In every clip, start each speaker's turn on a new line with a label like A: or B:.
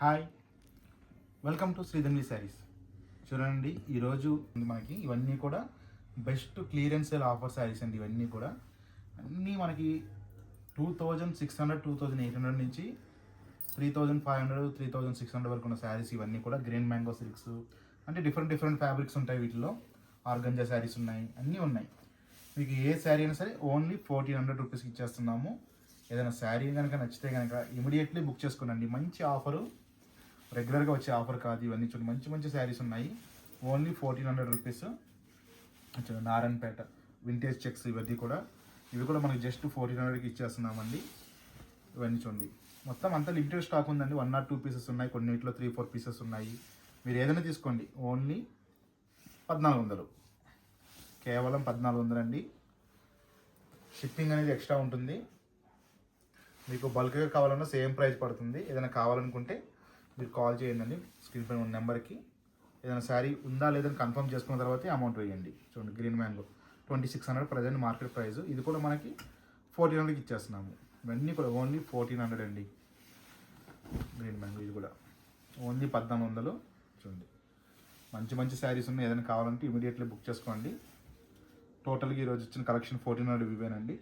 A: Hi, welcome to Sridhanvi sarees. చూడండి, ఈరోజు మనకి ఇవన్నీ కూడా best clearance sale offer sarees అండి. ఇవన్నీ కూడా అన్నీ మనకి 2600, 2800 నుంచి 3500, 3600 వరకు ఉన్న శారీస్. ఇవన్నీ కూడా గ్రీన్ మ్యాంగో సిల్క్స్ అంటే డిఫరెంట్ ఫ్యాబ్రిక్స్ ఉంటాయి. వీటిలో ఆర్గంజా శారీస్ ఉన్నాయి, అన్నీ ఉన్నాయి. మీకు ఏ శారీ అయినా సరే ఓన్లీ 1400 రూపీస్కి ఇచ్చేస్తున్నాము. ఏదైనా శారీ కనుక నచ్చితే కనుక ఇమీడియట్లీ బుక్ చేసుకోనండి. మంచి ఆఫరు, రెగ్యులర్గా వచ్చే ఆఫర్ కాదు. ఇవన్నీ చూడండి, మంచి మంచి శారీస్ ఉన్నాయి. Only 1400 rupees. చూడండి, నారాయణపేట వింటేజ్ చెక్స్ ఇవన్నీ కూడా, ఇవి కూడా మనకి జస్ట్ 1400కి ఇచ్చేస్తున్నామండి. ఇవన్నీ చూడండి, మొత్తం అంతా లిమిటెడ్ స్టాక్ ఉందండి. 1 or 2 పీసెస్ ఉన్నాయి, కొన్నిట్లో 3-4 పీసెస్ ఉన్నాయి. మీరు ఏదైనా తీసుకోండి. ఓన్లీ 1400, కేవలం 1400 అండి. షిప్పింగ్ అనేది ఎక్స్ట్రా ఉంటుంది. మీకు బల్క్గా కావాలన్నా సేమ్ ప్రైస్ పడుతుంది. ఏదైనా కావాలనుకుంటే మీరు కాల్ చేయండి స్క్రీన్ పైన ఉన్న నెంబర్కి. ఏదైనా శారీ ఉందా లేదని కన్ఫర్మ్ చేసుకున్న తర్వాత అమౌంట్ వేయండి. చూడండి, green mango 2600 present market price. ఇది కూడా మనకి 1400కి ఇచ్చేస్తున్నాము. ఇవన్నీ కూడా ఓన్లీ 1400 అండి. గ్రీన్ మ్యాంగో ఇది కూడా ఓన్లీ 1400. చూడండి, మంచి మంచి శారీస్ ఉన్నాయి. ఏదైనా కావాలంటే ఇమీడియట్లీ బుక్ చేసుకోండి. టోటల్గా ఈరోజు ఇచ్చిన కలెక్షన్ 1400 ఇవేనండి.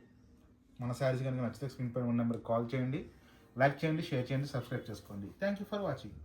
A: మన శారీస్ కనుక నచ్చితే స్క్రీన్ పైన ఉన్న నెంబర్కి కాల్ చేయండి, లైక్ చేయండి, షేర్ చేయండి, సబ్స్క్రైబ్ చేసుకోండి. Thank you for watching.